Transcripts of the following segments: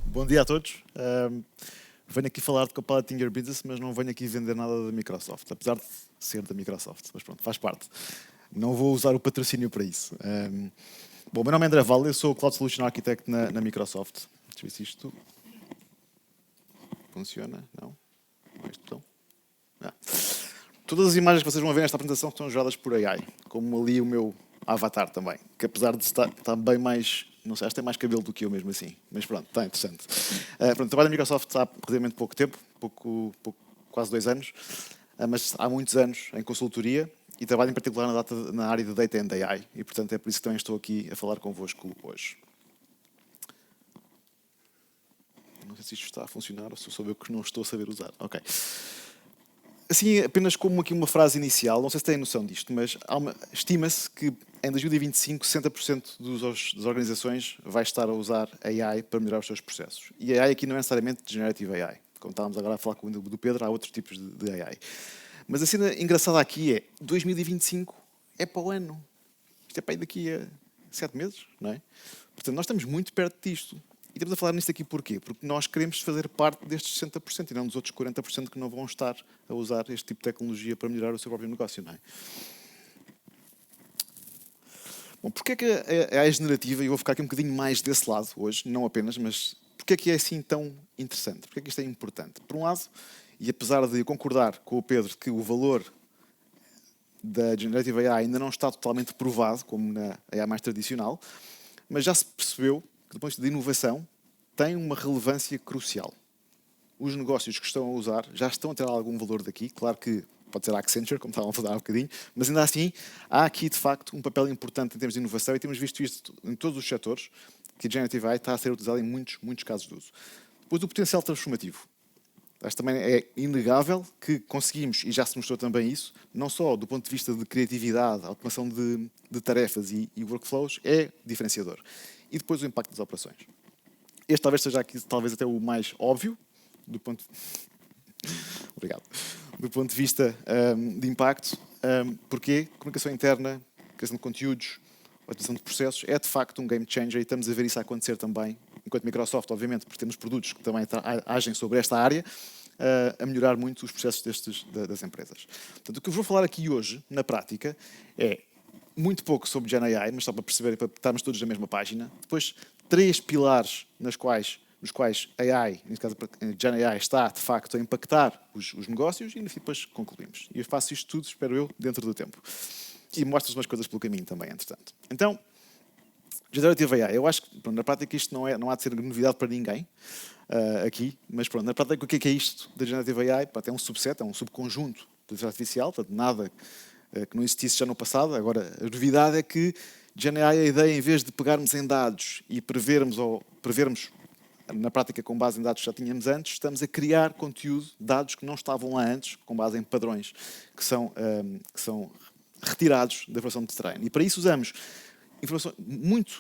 Bom dia a todos. Venho aqui falar de Copilot in Your Business, mas não venho aqui vender nada da Microsoft, apesar de ser da Microsoft, mas pronto, faz parte. Não vou usar o patrocínio para isso. Bom, meu nome é André Valle, eu sou o Cloud Solution Architect na Microsoft. Deixa eu ver se isto funciona. Não? Não é este botão? Todas as imagens que vocês vão ver nesta apresentação são geradas por AI, como ali o meu avatar também, que apesar de estar bem mais, não sei, acho que tem mais cabelo do que eu mesmo assim, mas pronto, está interessante. Pronto, trabalho na Microsoft há relativamente pouco tempo, quase 2 anos, mas há muitos anos em consultoria e trabalho em particular na área de Data and AI e, portanto, é por isso que também estou aqui a falar convosco hoje. Não sei se isto está a funcionar ou se sou eu que não estou a saber usar. Ok. Assim, apenas como aqui uma frase inicial, não sei se têm noção disto, mas estima-se que em 2025 60% das organizações vai estar a usar AI para melhorar os seus processos. E AI aqui não é necessariamente Generative AI. Como estávamos agora a falar com o do Pedro, há outros tipos de AI. Mas a cena engraçada aqui é 2025 é para o ano. Isto é para aí daqui a 7 meses, não é? Portanto, nós estamos muito perto disto. E estamos a falar nisto aqui porquê? Porque nós queremos fazer parte destes 60% e não dos outros 40% que não vão estar a usar este tipo de tecnologia para melhorar o seu próprio negócio, não é? Bom, porquê é que a AI generativa, e eu vou ficar aqui um bocadinho mais desse lado hoje, não apenas, mas porquê é que é assim tão interessante? Porquê é que isto é importante? Por um lado, e apesar de eu concordar com o Pedro que o valor da Generative AI ainda não está totalmente provado, como na AI mais tradicional, mas já se percebeu que, do ponto de vista de inovação, tem uma relevância crucial. Os negócios que estão a usar já estão a ter algum valor daqui. Claro que pode ser a Accenture, como estava a falar há um bocadinho, mas ainda assim há aqui, de facto, um papel importante em termos de inovação e temos visto isto em todos os setores, que a Generative AI está a ser utilizada em muitos casos de uso. Depois, o potencial transformativo. Acho que também é inegável que conseguimos, e já se mostrou também isso, não só do ponto de vista de criatividade, automação de tarefas e workflows, é diferenciador. E depois o impacto das operações. Este talvez seja aqui, talvez até o mais óbvio, do ponto de vista de impacto. Porquê? Comunicação interna, criação de conteúdos, otimização de processos, é de facto um game changer e estamos a ver isso a acontecer também, enquanto Microsoft, obviamente, porque temos produtos que também agem sobre esta área, a melhorar muito os processos das empresas. Portanto, o que eu vou falar aqui hoje, na prática, é muito pouco sobre Gen AI, mas só para perceber, para estarmos todos na mesma página. Depois, 3 pilares nos quais AI, neste caso Gen AI, está de facto a impactar os negócios e depois concluímos. E eu faço isto tudo, espero eu, dentro do tempo. E mostro-vos umas coisas pelo caminho também, entretanto. Então, Generative AI, eu acho que pronto, na prática isto não há de ser novidade para ninguém aqui, mas pronto, na prática o que é isto da Generative AI? É um subset, é um subconjunto de inteligência artificial, portanto nada que não existisse já no passado. Agora, a novidade é que Gen AI, a ideia, em vez de pegarmos em dados e prevermos na prática com base em dados que já tínhamos antes, estamos a criar conteúdo, dados que não estavam lá antes, com base em padrões que são retirados da informação de treino. E para isso usamos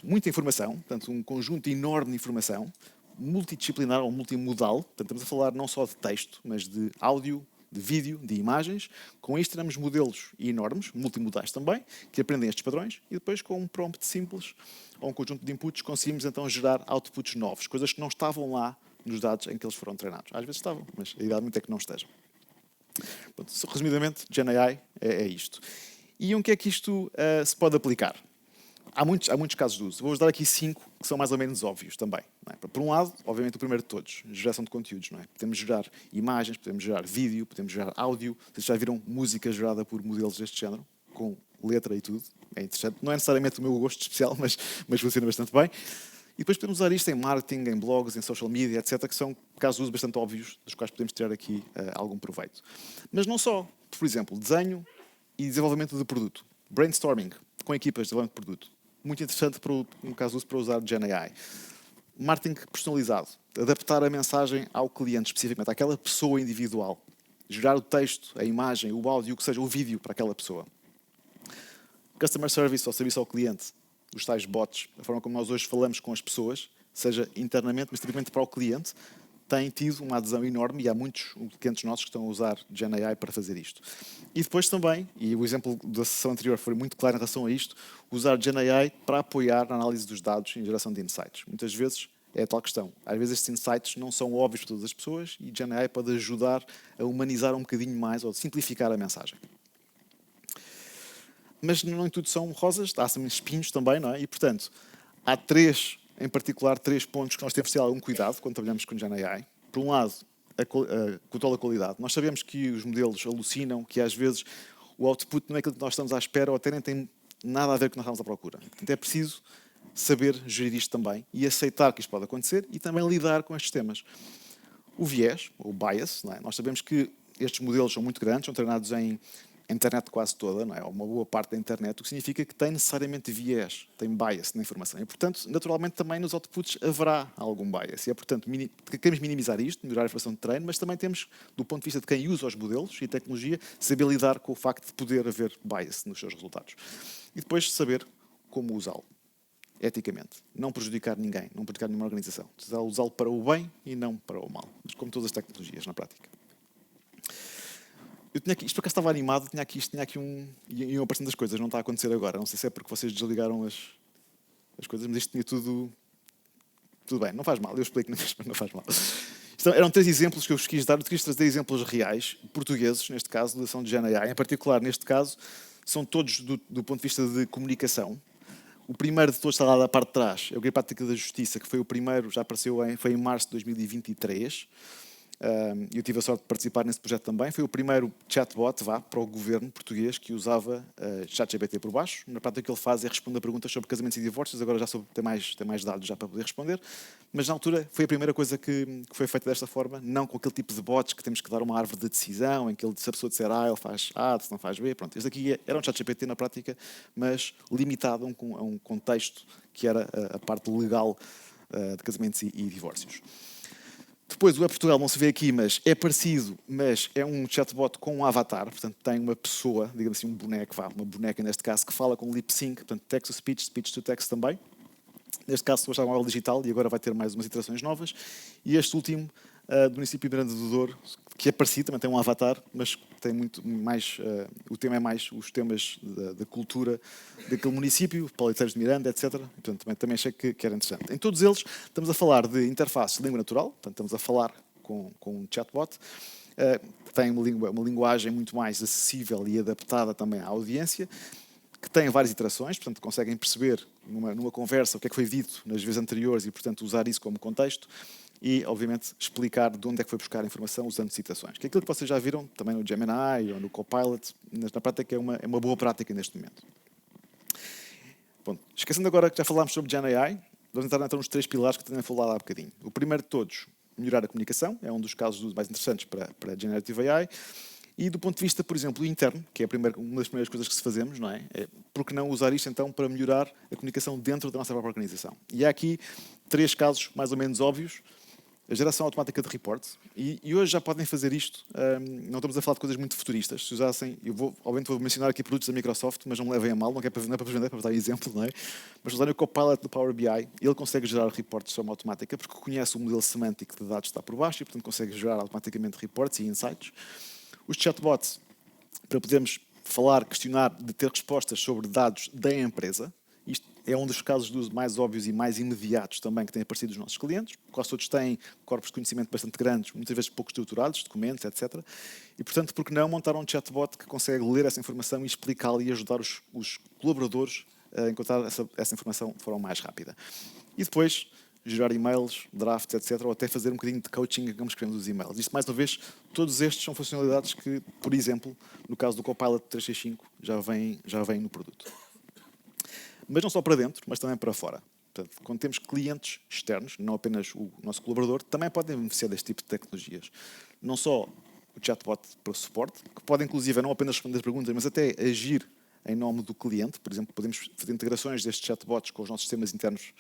muita informação, portanto um conjunto enorme de informação, multidisciplinar ou multimodal, portanto estamos a falar não só de texto, mas de áudio, de vídeo, de imagens. Com isto temos modelos enormes, multimodais também, que aprendem estes padrões e depois com um prompt simples ou um conjunto de inputs conseguimos então gerar outputs novos, coisas que não estavam lá nos dados em que eles foram treinados. Às vezes estavam, mas a ideia muito é que não estejam. Pronto, resumidamente, Gen AI é isto. E onde é que isto se pode aplicar? Há muitos casos de uso. Vou-vos dar aqui 5 que são mais ou menos óbvios também. Não é? Por um lado, obviamente, o primeiro de todos, geração de conteúdos. Não é? Podemos gerar imagens, podemos gerar vídeo, podemos gerar áudio. Vocês já viram música gerada por modelos deste género, com letra e tudo. É interessante. Não é necessariamente o meu gosto especial, mas funciona bastante bem. E depois podemos usar isto em marketing, em blogs, em social media, etc., que são casos de uso bastante óbvios, dos quais podemos tirar aqui algum proveito. Mas não só. Por exemplo, desenho e desenvolvimento de produto. Brainstorming, com equipas de desenvolvimento de produto. Muito interessante, no caso uso, para usar Gen AI. Marketing personalizado. Adaptar a mensagem ao cliente, especificamente, àquela pessoa individual. Gerar o texto, a imagem, o áudio, o que seja, o vídeo para aquela pessoa. Customer service, ou serviço ao cliente. Os tais bots, a forma como nós hoje falamos com as pessoas, seja internamente, mas tipicamente para o cliente, tem tido uma adesão enorme e há muitos clientes nossos que estão a usar GenAI para fazer isto. E depois também, e o exemplo da sessão anterior foi muito claro em relação a isto, usar GenAI para apoiar a análise dos dados e geração de insights. Muitas vezes é a tal questão. Às vezes estes insights não são óbvios para todas as pessoas e GenAI pode ajudar a humanizar um bocadinho mais ou simplificar a mensagem. Mas nem tudo são rosas, há também espinhos também, não é? E, portanto, há em particular, três pontos que nós temos de ter algum cuidado quando trabalhamos com GenAI. Por um lado, a controle da qualidade. Nós sabemos que os modelos alucinam, que às vezes o output não é aquilo que nós estamos à espera ou até nem tem nada a ver com o que nós estamos à procura. Portanto, é preciso saber gerir isto também e aceitar que isto pode acontecer e também lidar com estes temas. O viés, o bias, não é? Nós sabemos que estes modelos são muito grandes, são treinados em internet quase toda, não é? Uma boa parte da internet, o que significa que tem necessariamente viés, tem bias na informação. E, portanto, naturalmente, também nos outputs haverá algum bias. E é, portanto, queremos minimizar isto, melhorar a informação de treino, mas também temos, do ponto de vista de quem usa os modelos e tecnologia, saber lidar com o facto de poder haver bias nos seus resultados. E depois saber como usá-lo, eticamente. Não prejudicar ninguém, não prejudicar nenhuma organização. Usá-lo para o bem e não para o mal. Mas como todas as tecnologias, na prática. Eu tinha aqui, isto por acaso estava animado, tinha aqui iam aparecendo as coisas, não está a acontecer agora. Não sei se é porque vocês desligaram as coisas, mas isto tinha tudo bem, não faz mal, eu explico na mesma, não faz mal. Eram 3 exemplos que eu vos quis dar, eu quis trazer exemplos reais, portugueses, neste caso, da ação de GenAI. Em particular, neste caso, são todos do ponto de vista de comunicação. O primeiro de todos está lá da parte de trás, é o Guia Prática da Justiça, que foi o primeiro, já apareceu foi em março de 2023. Eu tive a sorte de participar nesse projeto também. Foi o primeiro chatbot para o governo português que usava ChatGPT por baixo. Na prática, o que ele faz é responder a perguntas sobre casamentos e divórcios. Agora já tem mais dados já para poder responder. Mas na altura foi a primeira coisa que foi feita desta forma, não com aquele tipo de bots que temos que dar uma árvore de decisão, em que se a pessoa disser A, ele faz A, se não faz B. Pronto, este aqui era um ChatGPT na prática, mas limitado a um contexto que era a parte legal de casamentos e divórcios. Depois, o Web Portugal não se vê aqui, mas é parecido, mas é um chatbot com um avatar, portanto tem uma pessoa, digamos assim, uma boneca neste caso, que fala com lip sync, portanto text-to-speech, speech-to-text também. Neste caso, estou a usar um móvel digital e agora vai ter mais umas iterações novas. E este último, do município de Miranda do Douro, que é parecido, também tem um avatar, mas tem muito mais. O tema é mais os temas da cultura daquele município, Pauliteiros de Miranda, etc. Portanto, também achei que era interessante. Em todos eles, estamos a falar de interface de língua natural, portanto, estamos a falar com um chatbot. Tem uma linguagem muito mais acessível e adaptada também à audiência, que tem várias iterações, portanto, conseguem perceber numa conversa o que é que foi dito nas vezes anteriores e, portanto, usar isso como contexto e, obviamente, explicar de onde é que foi buscar a informação usando citações. Que é aquilo que vocês já viram também no Gemini ou no Copilot, na prática é uma boa prática neste momento. Bom, esquecendo agora que já falámos sobre GenAI, vamos entrar então nos 3 pilares que também falei lá há bocadinho. O primeiro de todos, melhorar a comunicação, é um dos casos mais interessantes para Generative AI. E do ponto de vista, por exemplo, interno, que é uma das primeiras coisas que se fazemos, não é? Por que não usar isto então para melhorar a comunicação dentro da nossa própria organização? E há aqui 3 casos mais ou menos óbvios. A geração automática de reports, e hoje já podem fazer isto, não estamos a falar de coisas muito futuristas. Se usassem, obviamente vou mencionar aqui produtos da Microsoft, mas não me levem a mal, não é para vender, para dar exemplo, não é? Mas usarem o Copilot do Power BI, ele consegue gerar reportes de forma automática, porque conhece o modelo semântico de dados que está por baixo e, portanto, consegue gerar automaticamente reportes e insights. Os chatbots, para podermos falar, questionar, de ter respostas sobre dados da empresa. Isto é um dos casos de uso mais óbvios e mais imediatos também que têm aparecido dos nossos clientes. Quase todos têm corpos de conhecimento bastante grandes, muitas vezes pouco estruturados, documentos, etc. E, portanto, por que não montar um chatbot que consegue ler essa informação e explicá-la e ajudar os colaboradores a encontrar essa informação de forma mais rápida. E depois, gerar e-mails, drafts, etc., ou até fazer um bocadinho de coaching como escrevemos os e-mails. Isto, mais uma vez, todos estes são funcionalidades que, por exemplo, no caso do Copilot 365, já vêm no produto. Mas não só para dentro, mas também para fora. Portanto, quando temos clientes externos, não apenas o nosso colaborador, também podem beneficiar deste tipo de tecnologias. Não só o chatbot para o suporte, que pode inclusive não apenas responder as perguntas, mas até agir em nome do cliente. Por exemplo, podemos fazer integrações destes chatbots com os nossos sistemas internos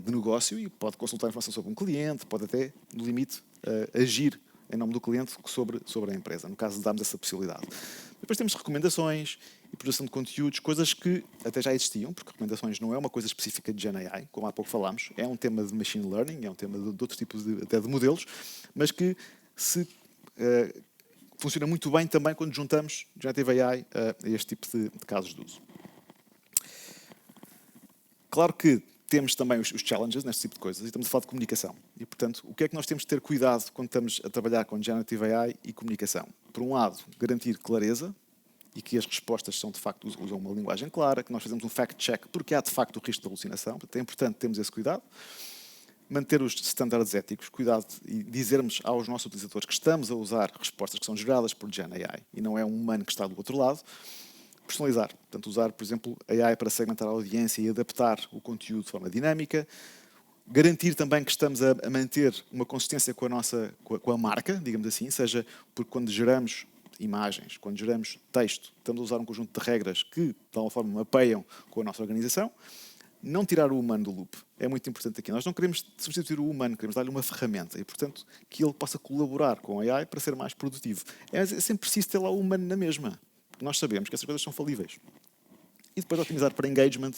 de negócio e pode consultar informação sobre um cliente, pode até, no limite, agir em nome do cliente sobre a empresa, no caso de darmos essa possibilidade. Depois temos recomendações e produção de conteúdos, coisas que até já existiam, porque recomendações não é uma coisa específica de GenAI, como há pouco falámos, é um tema de machine learning, é um tema de outros tipos até de modelos, mas que funciona muito bem também quando juntamos Generative AI a este tipo de casos de uso. Claro que temos também os challenges neste tipo de coisas e estamos a falar de comunicação. E, portanto, o que é que nós temos de ter cuidado quando estamos a trabalhar com Generative AI e comunicação? Por um lado, garantir clareza e que as respostas são, de facto, usam uma linguagem clara, que nós fazemos um fact-check porque há, de facto, o risco de alucinação. Portanto, é importante termos esse cuidado. Manter os estándares éticos, cuidado e dizermos aos nossos utilizadores que estamos a usar respostas que são geradas por GenAI e não é um humano que está do outro lado. Personalizar, portanto, usar, por exemplo, AI para segmentar a audiência e adaptar o conteúdo de forma dinâmica. Garantir também que estamos a manter uma consistência com a marca, digamos assim, seja porque quando geramos imagens, quando geramos texto, estamos a usar um conjunto de regras que, de alguma forma, mapeiam com a nossa organização. Não tirar o humano do loop é muito importante aqui. Nós não queremos substituir o humano, queremos dar-lhe uma ferramenta e, portanto, que ele possa colaborar com a AI para ser mais produtivo. É sempre preciso ter lá o humano na mesma. Nós sabemos que essas coisas são falíveis. E depois otimizar para engagement,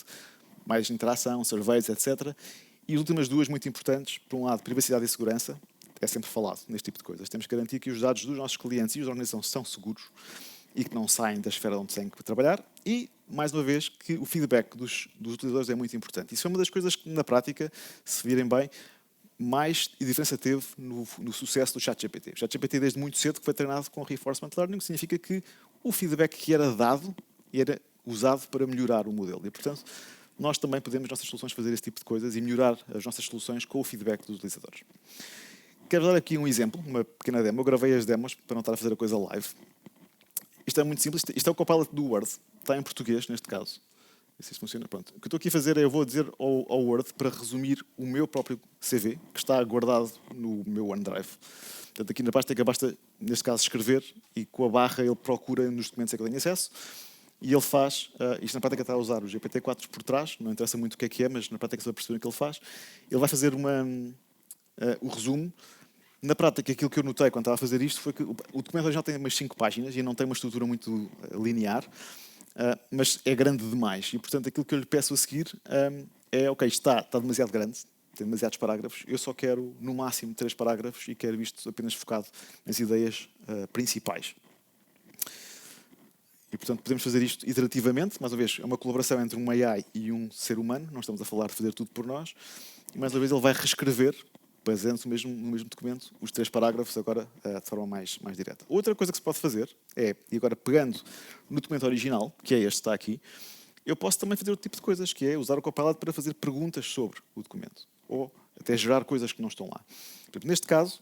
mais interação, surveys, etc. E as últimas duas muito importantes, por um lado, privacidade e segurança, é sempre falado neste tipo de coisas. Temos que garantir que os dados dos nossos clientes e da organização são seguros e que não saem da esfera onde têm que trabalhar. E, mais uma vez, que o feedback dos utilizadores é muito importante. Isso é uma das coisas que, na prática, se virem bem, mais diferença teve no sucesso do ChatGPT. O ChatGPT, desde muito cedo, que foi treinado com Reinforcement Learning, significa que o feedback que era dado era usado para melhorar o modelo. E, portanto, nós também podemos, nas nossas soluções, fazer esse tipo de coisas e melhorar as nossas soluções com o feedback dos utilizadores. Quero dar aqui um exemplo, uma pequena demo. Eu gravei as demos para não estar a fazer a coisa live. Isto é muito simples. Isto é o Copilot do Word. Está em português, neste caso. Se isso funciona, pronto. O que eu estou aqui a fazer é, eu vou dizer ao Word para resumir o meu próprio CV, que está guardado no meu OneDrive. Portanto, aqui na pasta é que basta, neste caso, escrever e com a barra ele procura nos documentos a que eu tenho acesso e ele faz, isto na prática está a usar o GPT-4 por trás, não interessa muito o que é, mas na prática se vai perceber o que ele faz. Ele vai fazer o resumo. Na prática, aquilo que eu notei quando estava a fazer isto foi que o documento original tem umas 5 páginas e não tem uma estrutura muito linear. Mas é grande demais e, portanto, aquilo que eu lhe peço a seguir é, ok, está demasiado grande, tem demasiados parágrafos, eu só quero, no máximo, 3 parágrafos e quero isto apenas focado nas ideias principais. E, portanto, podemos fazer isto iterativamente, mais uma vez, é uma colaboração entre um AI e um ser humano, não estamos a falar de fazer tudo por nós, e mais uma vez ele vai reescrever, baseando-se no mesmo documento, os 3 parágrafos agora de forma mais direta. Outra coisa que se pode fazer é, e agora pegando no documento original, que é este que está aqui, eu posso também fazer outro tipo de coisas, que é usar o Copilot para fazer perguntas sobre o documento, ou até gerar coisas que não estão lá. Portanto, neste caso,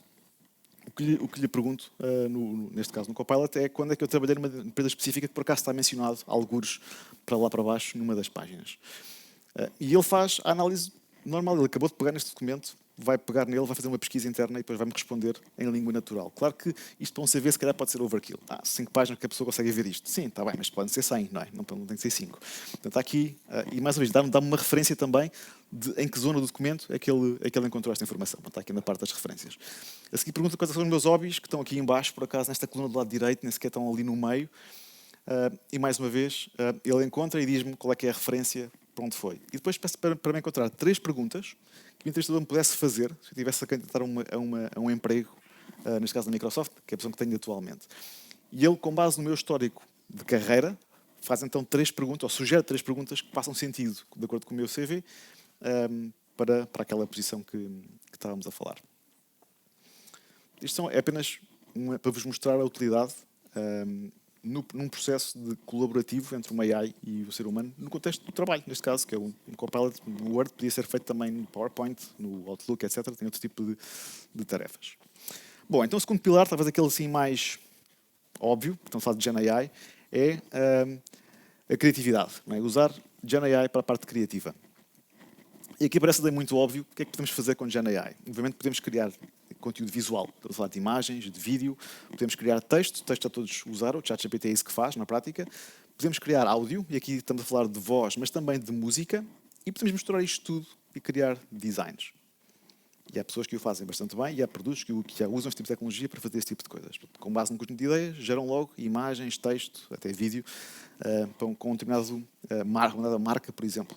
o que lhe pergunto, neste caso no Copilot, é quando é que eu trabalhei numa empresa específica que por acaso está mencionado, algures para lá para baixo, numa das páginas. E ele faz a análise normal, ele acabou de pegar neste documento, vai pegar nele, vai fazer uma pesquisa interna e depois vai-me responder em língua natural. Claro que isto para um CV se calhar pode ser overkill. 5 páginas que a pessoa consegue ver isto. Sim, está bem, mas podem ser 100, não é? Não tem que ser 5. Portanto, está aqui, e mais uma vez, dá-me uma referência também de em que zona do documento é que ele encontrou esta informação. Está aqui na parte das referências. A seguir pergunta quais são os meus hobbies, que estão aqui em baixo, por acaso, nesta coluna do lado direito, nem sequer estão ali no meio. E mais uma vez, ele encontra e diz-me qual é que é a referência para onde foi. E depois peço para me encontrar 3 perguntas que o entrevistador me pudesse fazer se eu estivesse a candidatar a um emprego, neste caso na Microsoft, que é a posição que tenho atualmente. E ele, com base no meu histórico de carreira, faz então 3 perguntas, ou sugere 3 perguntas que façam sentido, de acordo com o meu CV, para aquela posição que estávamos a falar. Isto é apenas para vos mostrar a utilidade num processo colaborativo entre uma AI e o ser humano, no contexto do trabalho, neste caso, que é um Copilot no Word, podia ser feito também no PowerPoint, no Outlook, etc. Tem outro tipo de tarefas. Bom, então o segundo pilar, talvez aquele assim mais óbvio, estamos a falar de Gen AI, é a criatividade. Não é? Usar Gen AI para a parte criativa. E aqui parece muito óbvio o que é que podemos fazer com Gen AI. Obviamente podemos criar conteúdo visual, estamos a falar de imagens, de vídeo, podemos criar texto a todos usar, o ChatGPT é isso que faz na prática, podemos criar áudio, e aqui estamos a falar de voz, mas também de música, e podemos misturar isto tudo e criar designs. E há pessoas que o fazem bastante bem e há produtos que já usam este tipo de tecnologia para fazer esse tipo de coisas. Com base num conjunto de ideias, geram logo imagens, texto, até vídeo, com uma determinada marca, por exemplo.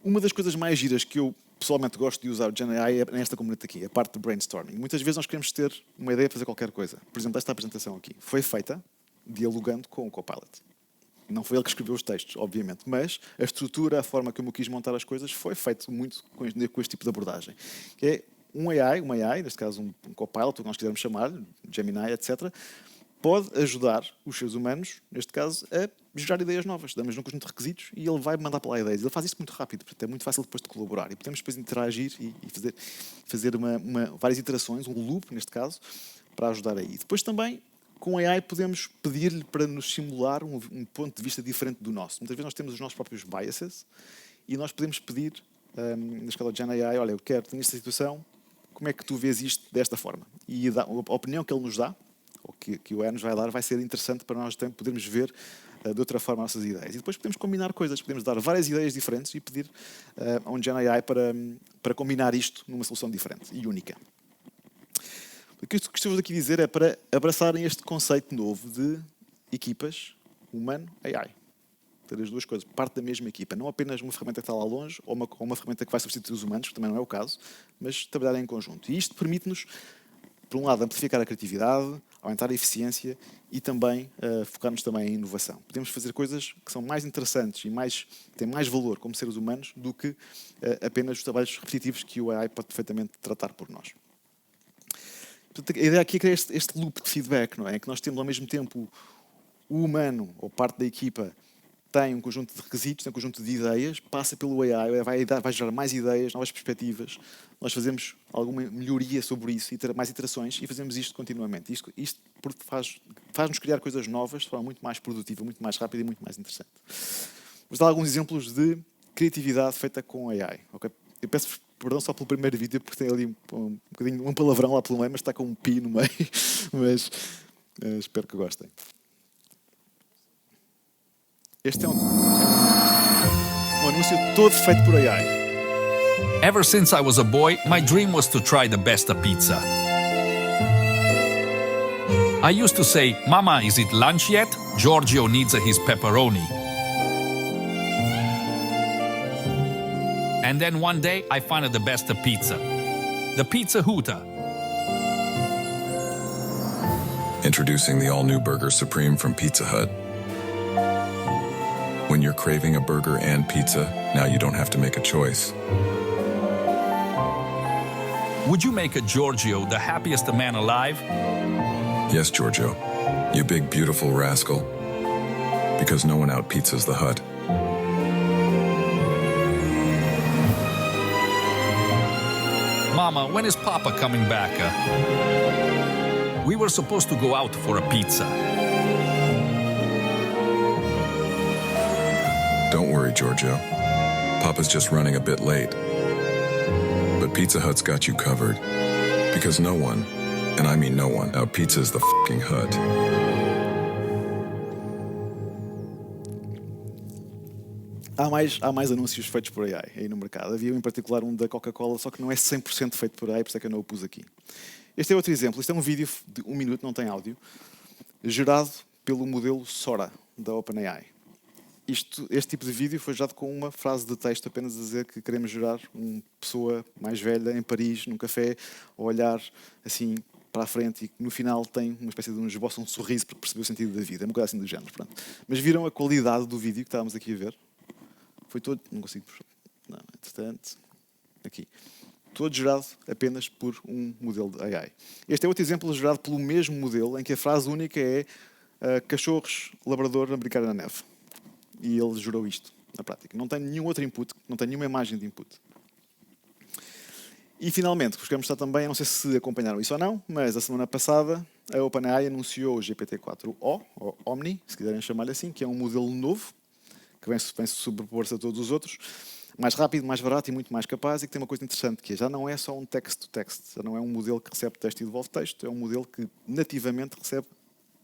Uma das coisas mais giras que eu pessoalmente gosto de usar o GenAI é nesta componente aqui, a parte do brainstorming. Muitas vezes nós queremos ter uma ideia para fazer qualquer coisa. Por exemplo, esta apresentação aqui foi feita dialogando com o Copilot. Não foi ele que escreveu os textos, obviamente, mas a estrutura, a forma como eu quis montar as coisas foi feito muito com este tipo de abordagem. Que é uma AI, neste caso um Copilot, o que nós quisermos chamar, Gemini, etc., pode ajudar os seres humanos, neste caso, a gerar ideias novas. Damos um conjunto de requisitos e ele vai mandar para lá ideias. Ele faz isso muito rápido, portanto é muito fácil depois de colaborar. E podemos depois interagir e fazer várias iterações, um loop, neste caso, para ajudar aí. Depois também, com a AI, podemos pedir-lhe para nos simular um ponto de vista diferente do nosso. Muitas vezes nós temos os nossos próprios biases e nós podemos pedir, na escala de GenAI, olha, tenho esta situação, como é que tu vês isto desta forma? E a opinião que ele nos dá, ou que o AI nos vai dar, vai ser interessante para nós também podermos ver de outra forma as nossas ideias. E depois podemos combinar coisas, podemos dar várias ideias diferentes e pedir a um GenAI para combinar isto numa solução diferente e única. O que estou aqui a dizer é para abraçarem este conceito novo de equipas humano-AI. Ter as duas coisas, parte da mesma equipa. Não apenas uma ferramenta que está lá longe ou uma ferramenta que vai substituir os humanos, que também não é o caso, mas trabalhar em conjunto. E isto permite-nos, por um lado, amplificar a criatividade, aumentar a eficiência e também focar-nos também em inovação. Podemos fazer coisas que são mais interessantes e têm mais valor como seres humanos do que apenas os trabalhos repetitivos que o AI pode perfeitamente tratar por nós. Portanto, a ideia aqui é criar este loop de feedback, não é? Em que nós temos ao mesmo tempo o humano, ou parte da equipa, tem um conjunto de requisitos, tem um conjunto de ideias, passa pelo AI, vai gerar mais ideias, novas perspectivas. Nós fazemos alguma melhoria sobre isso, mais iterações, e fazemos isto continuamente. Isto faz-nos criar coisas novas de forma muito mais produtiva, muito mais rápida e muito mais interessante. Vou dar alguns exemplos de criatividade feita com AI. Okay? Eu peço perdão só pelo primeiro vídeo, porque tem ali um palavrão lá pelo meio, mas está com um pi no meio. Mas espero que gostem. Este é um anúncio todo feito por AI. Ever since I was a boy, my dream was to try the best pizza. I used to say, "Mama, is it lunch yet? Giorgio needs his pepperoni." And then one day I found the best pizza. The Pizza Huta. Introducing the all-new Burger Supreme from Pizza Hut. When you're craving a burger and pizza, now you don't have to make a choice. Would you make a Giorgio the happiest man alive? Yes, Giorgio. You big, beautiful rascal. Because no one out-pizzas the Hut. Mama, when is Papa coming back? We were supposed to go out for a pizza. Don't worry, Giorgio. Papa's just running a bit late. But Pizza Hut's got you covered. Because no one, and I mean no one, out-pizzas the f***ing Hut. Há mais anúncios feitos por AI aí no mercado. Havia em particular um da Coca-Cola, só que não é 100% feito por AI, por isso é que eu não o pus aqui. Este é outro exemplo. Isto é um vídeo de 1 minuto, não tem áudio, gerado pelo modelo Sora, da OpenAI. Este tipo de vídeo foi gerado com uma frase de texto apenas a dizer que queremos gerar uma pessoa mais velha em Paris, num café, a olhar assim para a frente e no final tem uma espécie de um esboço, um sorriso porque percebeu o sentido da vida. É uma coisa assim do género. Pronto. Mas viram a qualidade do vídeo que estávamos aqui a ver? Foi todo... Não consigo... Não, entretanto... Aqui. Todo gerado apenas por um modelo de AI. Este é outro exemplo gerado pelo mesmo modelo em que a frase única é cachorros labrador a brincar na neve. E ele gerou isto, na prática. Não tem nenhum outro input, não tem nenhuma imagem de input. E, finalmente, vos quero mostrar também, não sei se acompanharam isso ou não, mas a semana passada a OpenAI anunciou o GPT-4o, ou Omni, se quiserem chamar-lhe assim, que é um modelo novo, que vem sobrepor-se a todos os outros, mais rápido, mais barato e muito mais capaz, e que tem uma coisa interessante, que já não é só um text-to-text, já não é um modelo que recebe texto e devolve texto, é um modelo que nativamente recebe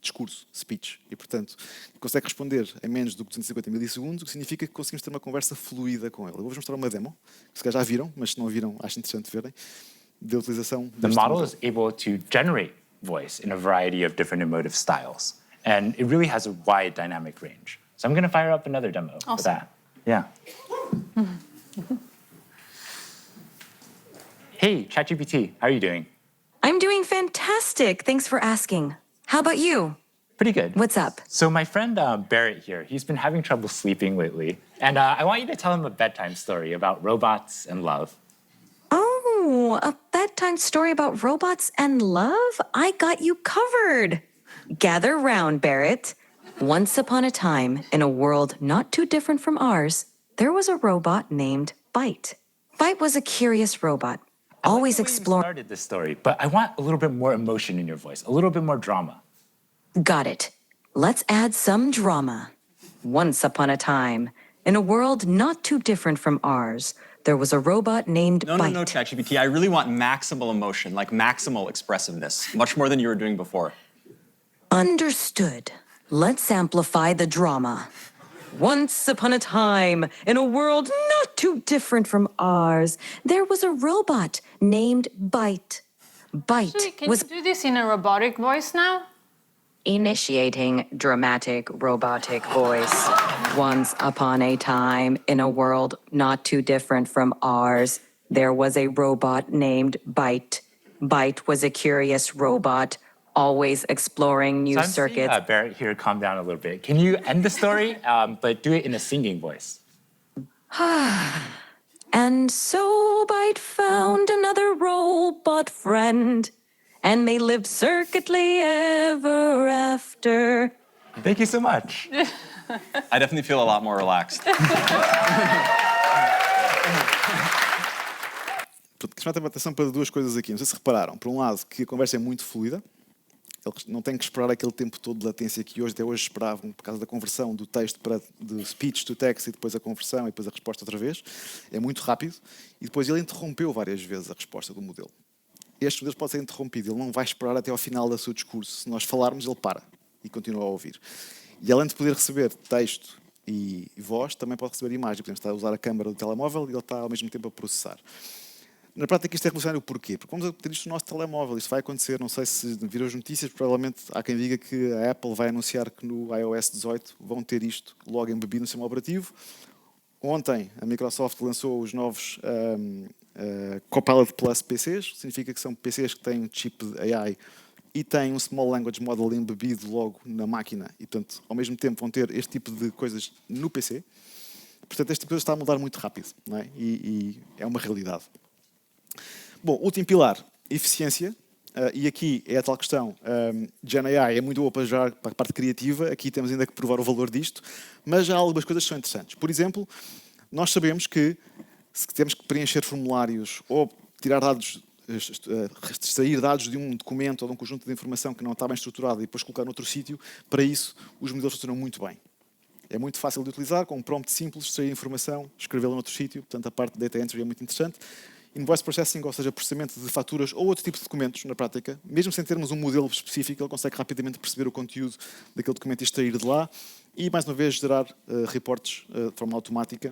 discurso, speech, e portanto consegue responder em menos do que 250 milissegundos, o que significa que conseguimos ter uma conversa fluida com ele. Eu vou-vos mostrar uma demo, que se calhar já viram, mas se não viram, acho interessante verem, da utilização The deste model modelo. is able to generate voice in a variety of different emotive styles. And it really has a wide dynamic range. So I'm going to fire up another demo for Awesome. that. Yeah. Hey, ChatGPT, how are you doing? I'm doing fantastic. Thanks for asking. How about you? Pretty good. What's up? So my friend Barrett here, he's been having trouble sleeping lately. And I want you to tell him a bedtime story about robots and love. Oh, a bedtime story about robots and love? I got you covered. Gather round, Barrett. Once upon a time, in a world not too different from ours, there was a robot named Byte. Byte was a curious robot, always You exploring. started this story, but I want a little bit more emotion in your voice, a little bit more drama. Got it. Let's add some drama. Once upon a time, in a world not too different from ours, there was a robot named Byte. No, ChatGPT. I really want maximal emotion, like maximal expressiveness, much more than you were doing before. Understood. Let's amplify the drama. Once upon a time, in a world not too different from ours, there was a robot named Byte. Byte Actually, can was you do this in a robotic voice now? initiating dramatic robotic voice. Once upon a time, in a world not too different from ours, there was a robot named Byte. Byte was a curious robot, always exploring new So I'm circuits. seeing, Barrett here, calm down a little bit. Can you end the story, but do it in a singing voice? And so Byte found another robot friend, and they lived circuitly ever after. Thank you so much. I definitely feel a lot more relaxed. Portanto, chamar a atenção para duas coisas aqui. Não sei se repararam. Por um lado, que a conversa é muito fluida. Eles não têm que esperar aquele tempo todo de latência que até hoje esperavam por causa da conversão do texto do speech to text e depois a conversão e depois a resposta outra vez. É muito rápido. E depois ele interrompeu várias vezes a resposta do modelo. Este modelo pode ser interrompido. Ele não vai esperar até ao final do seu discurso. Se nós falarmos, ele para e continua a ouvir. E além de poder receber texto e voz, também pode receber imagem. Podemos estar a usar a câmara do telemóvel e ele está ao mesmo tempo a processar. Na prática isto é revolucionário porquê? Porque vamos ter isto no nosso telemóvel, isto vai acontecer, não sei se viram as notícias, provavelmente há quem diga que a Apple vai anunciar que no iOS 18 vão ter isto logo embebido no sistema operativo. Ontem a Microsoft lançou os novos Copilot Plus PCs, significa que são PCs que têm um chip de AI e têm um Small Language Model embebido logo na máquina e, portanto, ao mesmo tempo vão ter este tipo de coisas no PC. Portanto, este tipo de coisa está a mudar muito rápido, não é? E é uma realidade. Bom, último pilar, eficiência. E aqui é a tal questão, GenAI é muito boa para ajudar para a parte criativa, aqui temos ainda que provar o valor disto, mas há algumas coisas que são interessantes. Por exemplo, nós sabemos que se temos que preencher formulários ou tirar dados, extrair dados de um documento ou de um conjunto de informação que não está bem estruturado e depois colocar noutro sítio, para isso os modelos funcionam muito bem. É muito fácil de utilizar, com um prompt simples, extrair informação, escrevê-la noutro sítio, portanto a parte de data entry é muito interessante. Invoice processing, ou seja, processamento de faturas ou outro tipo de documentos, na prática, mesmo sem termos um modelo específico, ele consegue rapidamente perceber o conteúdo daquele documento e extrair de lá e, mais uma vez, gerar reportes de forma automática.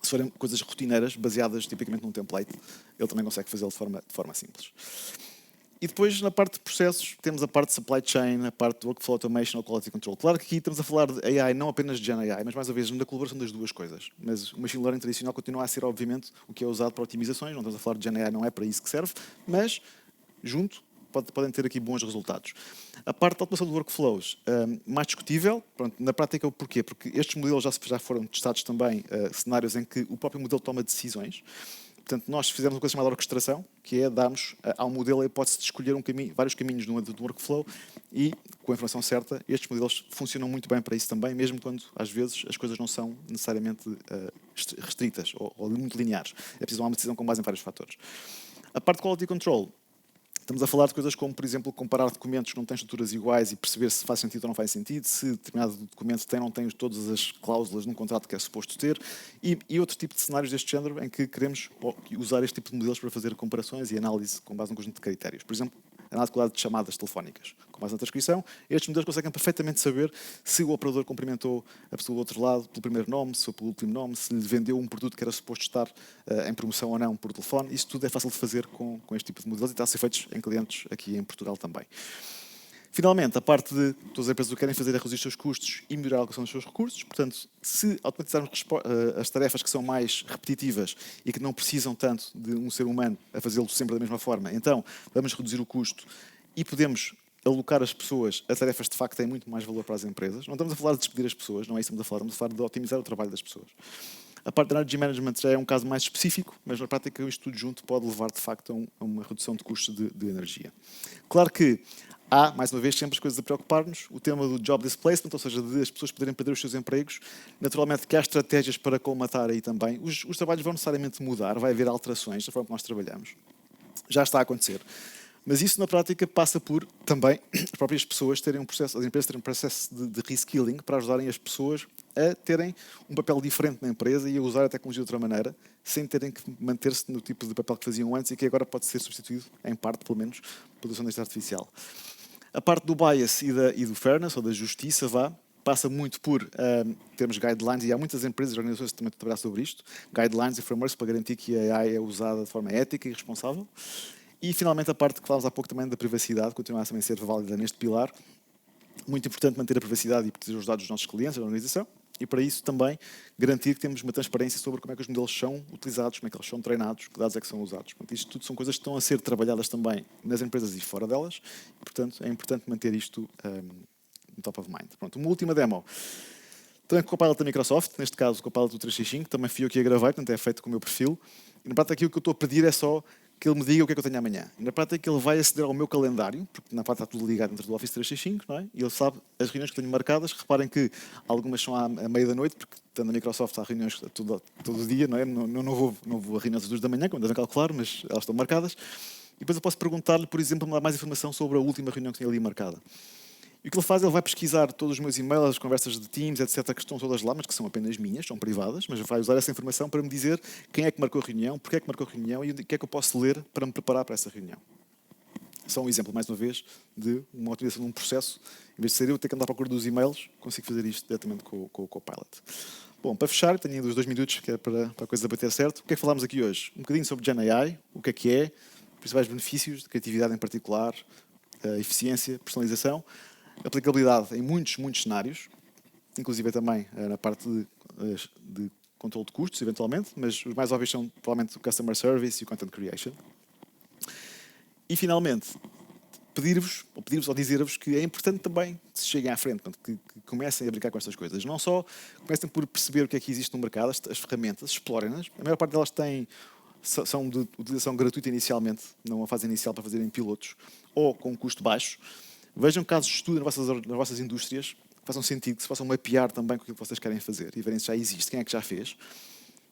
Se forem coisas rotineiras, baseadas tipicamente num template, ele também consegue fazê-lo de forma simples. E depois, na parte de processos, temos a parte de supply chain, a parte de workflow automation ou quality control. Claro que aqui estamos a falar de AI, não apenas de Gen AI, mas mais uma vez na colaboração das duas coisas. Mas o machine learning tradicional continua a ser, obviamente, o que é usado para otimizações. Não estamos a falar de Gen AI, não é para isso que serve, mas, junto, podem ter aqui bons resultados. A parte da automação de workflows, mais discutível, pronto, na prática o porquê? Porque estes modelos já foram testados também, cenários em que o próprio modelo toma decisões. Portanto, nós fizemos uma coisa chamada orquestração, que é darmos ao modelo a hipótese de escolher vários caminhos do workflow e, com a informação certa, estes modelos funcionam muito bem para isso também, mesmo quando, às vezes, as coisas não são necessariamente restritas ou muito lineares. É preciso tomar uma decisão com base em vários fatores. A parte de quality control, estamos a falar de coisas como, por exemplo, comparar documentos que não têm estruturas iguais e perceber se faz sentido ou não faz sentido, se determinado documento tem ou não tem todas as cláusulas num contrato que é suposto ter, e outro tipo de cenários deste género em que queremos usar este tipo de modelos para fazer comparações e análise com base num conjunto de critérios. Por exemplo, análise de qualidade de chamadas telefónicas. Com base na transcrição, estes modelos conseguem perfeitamente saber se o operador cumprimentou a pessoa do outro lado pelo primeiro nome, se foi pelo último nome, se lhe vendeu um produto que era suposto estar em promoção ou não por telefone. Isso tudo é fácil de fazer com este tipo de modelos e está a ser feito em clientes aqui em Portugal também. Finalmente, a parte de todas as empresas o que querem fazer é reduzir os seus custos e melhorar a alocação dos seus recursos. Portanto, se automatizarmos as tarefas que são mais repetitivas e que não precisam tanto de um ser humano a fazê-lo sempre da mesma forma, então vamos reduzir o custo e podemos alocar as pessoas a tarefas que de facto têm muito mais valor para as empresas. Não estamos a falar de despedir as pessoas, não é isso que estamos a falar, estamos a falar de otimizar o trabalho das pessoas. A parte da Energy Management já é um caso mais específico, mas na prática isto tudo junto pode levar de facto a uma redução de custos de energia. Claro que há, mais uma vez, sempre as coisas a preocupar-nos. O tema do job displacement, ou seja, de as pessoas poderem perder os seus empregos. Naturalmente que há estratégias para colmatar aí também. Os trabalhos vão necessariamente mudar, vai haver alterações na forma que nós trabalhamos. Já está a acontecer. Mas isso, na prática, passa por também as próprias pessoas terem um processo, as empresas terem um processo de reskilling para ajudarem as pessoas a terem um papel diferente na empresa e a usar a tecnologia de outra maneira, sem terem que manter-se no tipo de papel que faziam antes e que agora pode ser substituído, em parte, pelo menos, pela inteligência artificial. A parte do bias e do fairness, ou da justiça, passa muito por termos guidelines, e há muitas empresas e organizações que também estão a trabalhar sobre isto, guidelines e frameworks para garantir que a AI é usada de forma ética e responsável. E, finalmente, a parte que falámos há pouco também da privacidade, continua a também ser válida neste pilar. Muito importante manter a privacidade e proteger os dados dos nossos clientes, da organização, e para isso também garantir que temos uma transparência sobre como é que os modelos são utilizados, como é que eles são treinados, que dados é que são usados. Portanto, isto tudo são coisas que estão a ser trabalhadas também nas empresas e fora delas, e, portanto, é importante manter isto no top of mind. Pronto, uma última demo. Também com o Copilot da Microsoft, neste caso o Copilot do 365, também fui eu que a gravei, portanto é feito com o meu perfil. E na prática aqui o que eu estou a pedir é só que ele me diga o que é que eu tenho amanhã. E na prática ele vai aceder ao meu calendário, porque na prática está tudo ligado dentro do Office 365, não é? E ele sabe as reuniões que tenho marcadas. Reparem que algumas são à meia da noite, porque tanto na Microsoft há reuniões todo dia, não é? Não vou a reuniões às 2 da manhã, como devem calcular, mas elas estão marcadas. E depois eu posso perguntar-lhe, por exemplo, me dar mais informação sobre a última reunião que tinha ali marcada. E o que ele faz, ele vai pesquisar todos os meus e-mails, as conversas de Teams, etc., que estão todas lá, mas que são apenas minhas, são privadas, mas vai usar essa informação para me dizer quem é que marcou a reunião, porque é que marcou a reunião e o que é que eu posso ler para me preparar para essa reunião. Só um exemplo, mais uma vez, de uma otimização de um processo. Em vez de ser eu ter que andar à procura dos e-mails, consigo fazer isto diretamente com o Copilot. Bom, para fechar, tenho ainda os 2 minutos, que é para a coisa bater certo. O que é que falámos aqui hoje? Um bocadinho sobre Gen AI, o que é, principais benefícios, de criatividade em particular, eficiência, personalização, aplicabilidade em muitos cenários, inclusive também na parte de controle de custos, eventualmente, mas os mais óbvios são provavelmente o Customer Service e o Content Creation. E, finalmente, pedir-vos ou dizer-vos que é importante também que se cheguem à frente, que comecem a brincar com estas coisas. Não só comecem por perceber o que é que existe no mercado, as ferramentas, explorem-nas. A maior parte delas são de utilização gratuita inicialmente, numa fase inicial para fazerem pilotos, ou com um custo baixo. Vejam casos de estudo nas vossas indústrias que façam sentido, que se possam mapear também com aquilo que vocês querem fazer e verem se já existe, quem é que já fez.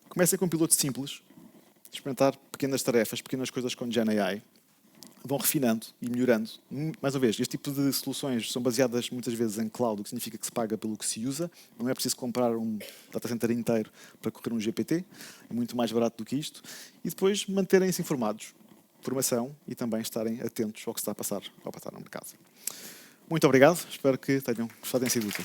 Comecem com um piloto simples, experimentar pequenas tarefas, pequenas coisas com Gen AI, vão refinando e melhorando. Mais uma vez, este tipo de soluções são baseadas muitas vezes em cloud, o que significa que se paga pelo que se usa. Não é preciso comprar um data center inteiro para correr um GPT, é muito mais barato do que isto. E depois manterem-se informados, formação e também estarem atentos ao que está a passar no mercado. Muito obrigado, espero que tenham gostado e tenha sido útil.